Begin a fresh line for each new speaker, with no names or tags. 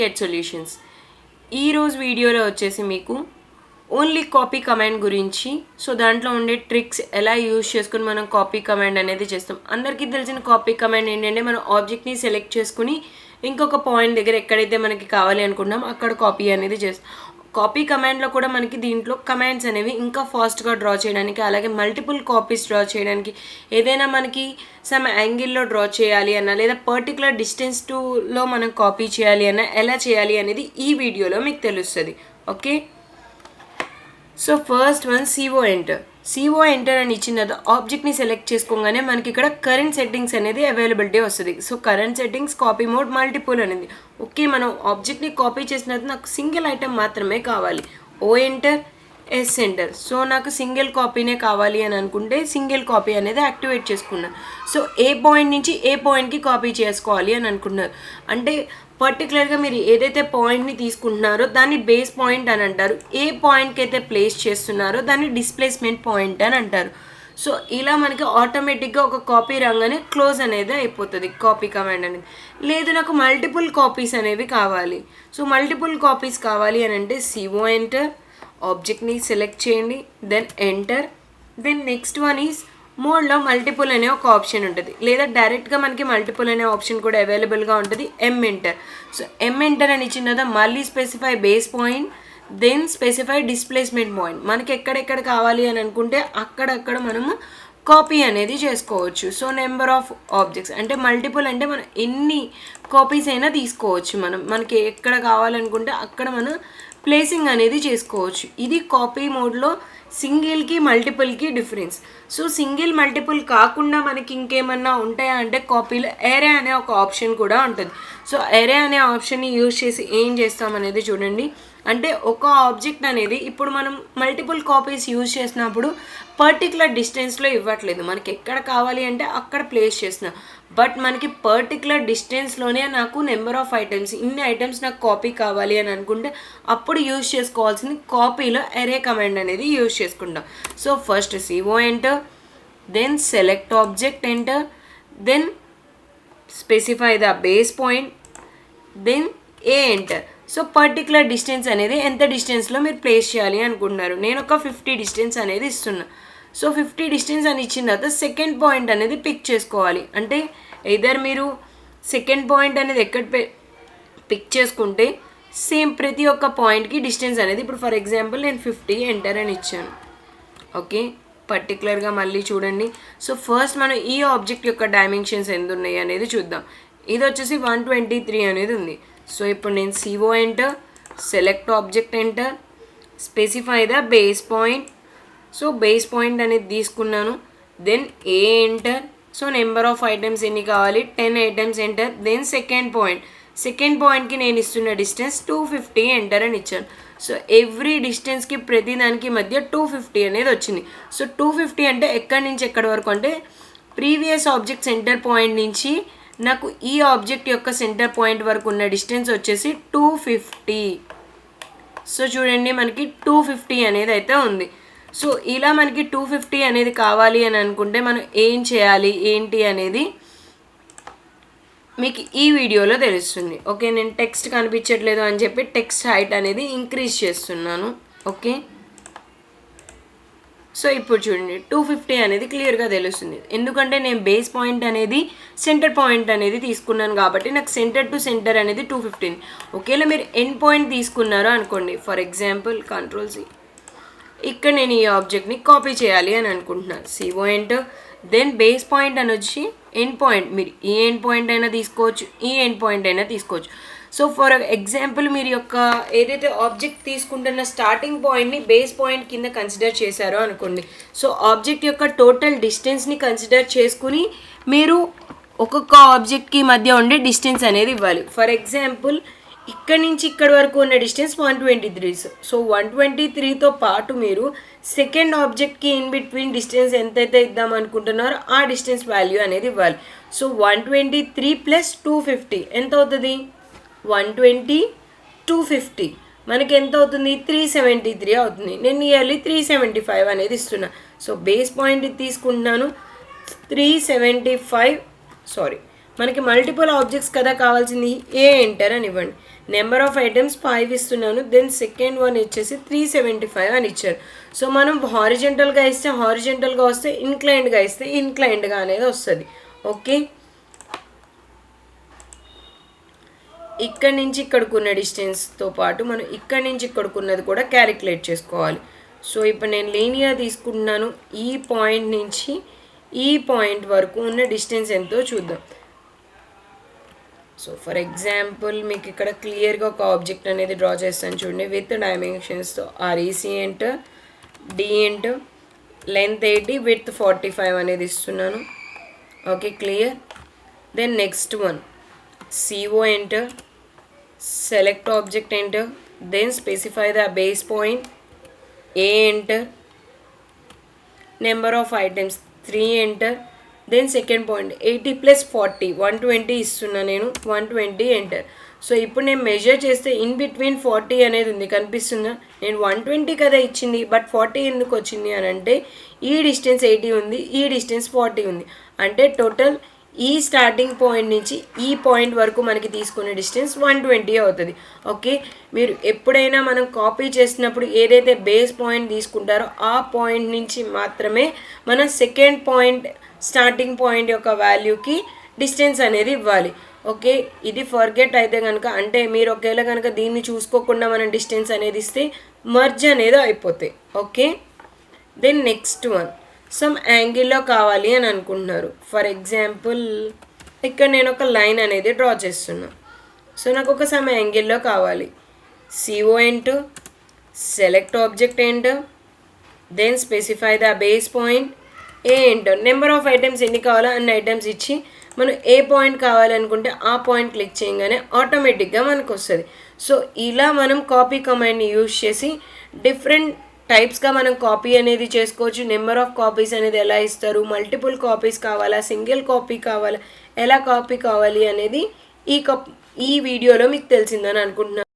Get solutions. ఈరోజు వీడియోలో వచ్చేసి మీకు ఓన్లీ కాపీ కమాండ్ గురించి, సో దాంట్లో ఉండే ట్రిక్స్ ఎలా యూజ్ చేసుకుని మనం కాపీ కమాండ్ అనేది చేస్తాం. అందరికీ తెలిసిన కాపీ కమాండ్ ఏంటంటే మనం ఆబ్జెక్ట్ని సెలెక్ట్ చేసుకుని ఇంకొక పాయింట్ దగ్గర ఎక్కడైతే మనకి కావాలి అనుకున్నాం అక్కడ కాపీ అనేది చేస్తాం. కాపీ కమాండ్లో కూడా మనకి దీంట్లో కమాండ్స్ అనేవి ఇంకా ఫాస్ట్గా డ్రా చేయడానికి, అలాగే మల్టిపుల్ కాపీస్ డ్రా చేయడానికి, ఏదైనా మనకి సమ్ యాంగిల్లో డ్రా చేయాలి అన్న లేదా పర్టికులర్ డిస్టెన్స్ టూలో మనం కాపీ చేయాలి అన్న ఎలా చేయాలి అనేది ఈ వీడియోలో మీకు తెలుస్తుంది. Okay, so first one CO enter అని ఇచ్చిన తర్వాత ఆబ్జెక్ట్ని సెలెక్ట్ చేసుకోగానే మనకి ఇక్కడ కరెంట్ సెట్టింగ్స్ అనేది అవైలబిలిటీ వస్తుంది. So current settings copy mode multiple అనేది. ఓకే, మనం ఆబ్జెక్ట్ని కాపీ చేసిన తర్వాత నాకు సింగిల్ ఐటెం మాత్రమే కావాలి. ఓ ఎంటర్, ఎస్ ఎంటర్. సో నాకు సింగిల్ కాపీనే కావాలి అని అనుకుంటే సింగిల్ కాపీ అనేది యాక్టివేట్ చేసుకున్నాను. సో ఏ పాయింట్ నుంచి ఏ పాయింట్కి కాపీ చేసుకోవాలి అని అనుకున్నారు అంటే పర్టికులర్గా మీరు ఏదైతే పాయింట్ని తీసుకుంటున్నారో దాన్ని బేస్ పాయింట్ అని అంటారు. ఏ పాయింట్కి అయితే ప్లేస్ చేస్తున్నారో దాన్ని డిస్ప్లేస్మెంట్ పాయింట్ అని అంటారు. సో ఇలా మనకి ఆటోమేటిక్గా ఒక కాపీ రాగానే క్లోజ్ అనేది అయిపోతుంది కాపీ కమాండ్ అనేది. లేదు నాకు మల్టిపుల్ కాపీస్ అనేవి కావాలి. సో మల్టిపుల్ కాపీస్ కావాలి అని అంటే సిఓ ఎంటర్, ఆబ్జెక్ట్ని సెలెక్ట్ చేయండి, then enter, then next one is మోడ్లో మల్టిపుల్ అనే ఒక ఆప్షన్ ఉంటుంది, లేదా డైరెక్ట్గా మనకి మల్టిపుల్ అనే ఆప్షన్ కూడా అవైలబుల్గా ఉంటుంది. ఎంటర్. సో ఎంటర్ అని ఇచ్చిన తర్వాత మళ్ళీ specify base point, then specify displacement point. మనకి ఎక్కడెక్కడ కావాలి అని అనుకుంటే అక్కడక్కడ మనము కాపీ అనేది చేసుకోవచ్చు. సో నెంబర్ ఆఫ్ ఆబ్జెక్ట్స్ అంటే మల్టిపుల్ అంటే మనం ఎన్ని కాపీస్ అయినా తీసుకోవచ్చు. మనకి ఎక్కడ కావాలనుకుంటే అక్కడ మనం ప్లేసింగ్ అనేది చేసుకోవచ్చు. ఇది కాపీ మోడ్లో సింగిల్కి మల్టిపుల్కి డిఫరెన్స్. సో సింగిల్ మల్టిపుల్ కాకుండా మనకి ఇంకేమన్నా ఉంటాయా అంటే కాపీలో ఏరే అనే ఒక ఆప్షన్ కూడా ఉంటుంది. సో ఏరే అనే ఆప్షన్ని యూజ్ చేసి ఏం చేస్తాం అనేది చూడండి. అంటే ఒక ఆబ్జెక్ట్ అనేది ఇప్పుడు మనం మల్టిపుల్ కాపీస్ యూజ్ చేసినప్పుడు పర్టికులర్ డిస్టెన్స్లో ఇవ్వట్లేదు, మనకి ఎక్కడ కావాలి అంటే అక్కడ ప్లేస్ చేస్తున్నాం. బట్ మనకి పర్టికులర్ డిస్టెన్స్లోనే నాకు నెంబర్ ఆఫ్ ఐటమ్స్, ఇన్ని ఐటమ్స్ నాకు కాపీ కావాలి అని అనుకుంటే అప్పుడు యూజ్ చేసుకోవాల్సింది కాపీలో ఎరే కమాండ్ అనేది యూజ్ చేసుకుంటాం. So first CO enter, then select object enter, then specify the base point, then A enter. So particular distance అనేది ఎంత డిస్టెన్స్లో మీరు ప్లేస్ చేయాలి అనుకుంటున్నారు. నేను ఒక 50 డిస్టెన్స్ అనేది ఇస్తున్నా. సో 50 డిస్టెన్స్ అని ఇచ్చిన తర్వాత సెకండ్ పాయింట్ అనేది పిక్ చేసుకోవాలి. అంటే ఎయిదర్ మీరు సెకండ్ పాయింట్ అనేది ఎక్కడ పిక్ చేసుకుంటే సేమ్ ప్రతి ఒక్క పాయింట్కి డిస్టెన్స్ అనేది, ఇప్పుడు ఫర్ ఎగ్జాంపుల్ నేను 50 ఎంటర్ అని ఇచ్చాను. ఓకే, పర్టికులర్గా మళ్ళీ చూడండి. సో ఫస్ట్ మనం ఈ ఆబ్జెక్ట్ యొక్క డైమెన్షన్స్ ఎంత ఉన్నాయి అనేది చూద్దాం. ఇది వచ్చేసి 123 అనేది ఉంది. సో ఇప్పుడు నేను CO enter, select object enter, specify the base point. So base point అనేది తీసుకున్నాను, then A enter. So number of items ఎన్ని కావాలి, 10 ఐటమ్స్ ఎంటర్, దెన్ సెకండ్ పాయింట్కి నేను ఇస్తున్న డిస్టెన్స్ 250 ఎంటర్ అని ఇచ్చాను. సో ఎవ్రీ డిస్టెన్స్కి ప్రతి దానికి మధ్య 250 అనేది వచ్చింది. సో 250 అంటే ఎక్కడి నుంచి ఎక్కడి వరకు అంటే ప్రీవియస్ ఆబ్జెక్ట్ సెంటర్ పాయింట్ నుంచి నాకు ఈ ఆబ్జెక్ట్ యొక్క సెంటర్ పాయింట్ వరకు ఉన్న డిస్టెన్స్ వచ్చేసి 250. సో చూడండి మనకి 250 అనేది అయితే ఉంది. సో ఇలా మనకి 250 అనేది కావాలి అని అనుకుంటే మనం ఏం చేయాలి ఏంటి అనేది మీకు ఈ వీడియోలో తెలుస్తుంది. ఓకే, నేను టెక్స్ట్ కనిపించట్లేదు అని చెప్పి టెక్స్ట్ హైట్ అనేది ఇంక్రీజ్ చేస్తున్నాను. ఓకే, సో ఇప్పుడు చూడండి 250 అనేది క్లియర్గా తెలుస్తుంది, ఎందుకంటే నేను బేస్ పాయింట్ అనేది సెంటర్ పాయింట్ అనేది తీసుకున్నాను కాబట్టి నాకు సెంటర్ టు సెంటర్ అనేది 250. ఒకేలా మీరు ఎండ్ పాయింట్ తీసుకున్నారో అనుకోండి, ఫర్ ఎగ్జాంపుల్ కంట్రోల్-C, ఇక్కడ నేను ఈ ఆబ్జెక్ట్ని కాపీ చేయాలి అని అనుకుంటున్నాను. CO enter, then base point అని వచ్చి ఎండ్ పాయింట్, మీరు ఈ ఎండ్ పాయింట్ అయినా తీసుకోవచ్చు, ఈ ఎండ్ పాయింట్ అయినా తీసుకోవచ్చు. సో ఫర్ ఎగ్జాంపుల్ మీరు యొక్క ఏదైతే ఆబ్జెక్ట్ తీసుకుంటున్న స్టార్టింగ్ పాయింట్ని బేస్ పాయింట్ కింద కన్సిడర్ చేశారో అనుకోండి. సో ఆబ్జెక్ట్ యొక్క టోటల్ డిస్టెన్స్ని కన్సిడర్ చేసుకుని మీరు ఒక్కొక్క ఆబ్జెక్ట్కి మధ్య ఉండే డిస్టెన్స్ అనేది ఇవ్వాలి. ఫర్ ఎగ్జాంపుల్ ఇక్కడి నుంచి ఇక్కడి వరకు ఉన్న డిస్టెన్స్ 123. సో 123తో పాటు మీరు సెకండ్ ఆబ్జెక్ట్కి ఇన్ బిట్వీన్ డిస్టెన్స్ ఎంతైతే ఇద్దాం అనుకుంటున్నారో ఆ డిస్టెన్స్ వాల్యూ అనేది ఇవ్వాలి. సో 123 + 250 ఎంత అవుతుంది, 120, 250 మనకి ఎంత అవుతుంది, 373 అవుతుంది. నేను నియర్లీ 375 అనేది ఇస్తున్నా. సో బేస్ పాయింట్ తీసుకుంటున్నాను 375, మనకి మల్టిపుల్ ఆబ్జెక్ట్స్ కదా కావాల్సింది, ఏ ఎంటర్ అని ఇవ్వండి. నెంబర్ ఆఫ్ ఐటమ్స్ 5 ఇస్తున్నాను. దెన్ సెకండ్ వన్ వచ్చేసి 375 అని ఇచ్చారు. సో మనం హారిజెంటల్గా ఇస్తే హారిజెంటల్గా వస్తే, ఇన్క్లైన్డ్గా ఇస్తే ఇన్క్లైన్డ్గా అనేది వస్తుంది. ఓకే, ఇక్కడి నుంచి ఇక్కడికి ఉన్న డిస్టెన్స్తో పాటు మనం ఇక్కడి నుంచి ఇక్కడికి ఉన్నది కూడా క్యాలిక్యులేట్ చేసుకోవాలి. సో ఇప్పుడు నేను లీనియర్ తీసుకుంటున్నాను. ఈ పాయింట్ నుంచి ఈ పాయింట్ వరకు ఉన్న డిస్టెన్స్ ఎంతో చూద్దాం. సో ఫర్ ఎగ్జాంపుల్ మీకు ఇక్కడ క్లియర్గా ఒక ఆబ్జెక్ట్ అనేది డ్రా చేస్తాను చూడండి, విత్ డైమెన్షన్స్తో. REC enter, D enter, length 80, with 45 అనేది ఇస్తున్నాను. Okay, clear. Then next one, CO enter, select object enter, then specify the base point, A enter, number of items 3 enter, then second point 80 plus 40 120 ఇస్తున్నా నేను, 120 enter. So ఇప్పుడు నేను measure చేస్తే in between 40 అనేది ఉంది, కనిపిస్తుందా? నేను 120 కదా ఇచ్చింది, బట్ 40 ఎందుకు వచ్చింది అని అంటే ఈ డిస్టెన్స్ 80 ఉంది, ఈ డిస్టెన్స్ 40 ఉంది. అంటే టోటల్ ఈ స్టార్టింగ్ పాయింట్ నుంచి ఈ పాయింట్ వరకు మనకి తీసుకునే డిస్టెన్స్ 120 అవుతుంది. ఓకే, మీరు ఎప్పుడైనా మనం కాపీ చేసినప్పుడు ఏదైతే బేస్ పాయింట్ తీసుకుంటారో ఆ పాయింట్ నుంచి మాత్రమే మనం సెకండ్ పాయింట్ స్టార్టింగ్ పాయింట్ యొక్క వాల్యూకి డిస్టెన్స్ అనేది ఇవ్వాలి. ఓకే, ఇది ఫర్గెట్ అయితే కనుక, అంటే మీరు ఒకవేళ కనుక దీన్ని చూసుకోకుండా మనం డిస్టెన్స్ అనేది ఇస్తే మర్జ్ అనేది అయిపోతాయి. Okay, then next one, some యాంగిల్లో కావాలి అని అనుకుంటున్నారు. ఫర్ ఎగ్జాంపుల్ ఇక్కడ నేను ఒక లైన్ అనేది డ్రా చేస్తున్నా. సో నాకు ఒక సమ్ యాంగిల్లో కావాలి. CO enter, select object enter, then specify the base point, A enter. Number of items ఎన్ని కావాలో అన్ని ఐటమ్స్ ఇచ్చి మనం ఏ పాయింట్ కావాలనుకుంటే ఆ పాయింట్ క్లిక్ చేయగానే ఆటోమేటిక్గా మనకు వస్తుంది. సో ఇలా మనం కాపీ కమాండ్ని యూజ్ చేసి డిఫరెంట్ టైప్స్గా మనం కాపీ అనేది చేసుకోవచ్చు. నెంబర్ ఆఫ్ కాపీస్ అనేది ఎలా ఇస్తారు, మల్టిపుల్ కాపీస్ కావాలా, సింగిల్ కాపీ కావాలా, ఎలా కాపీ కావాలి అనేది ఈ వీడియోలో మీకు తెలిసిందని అనుకుంటున్నాను.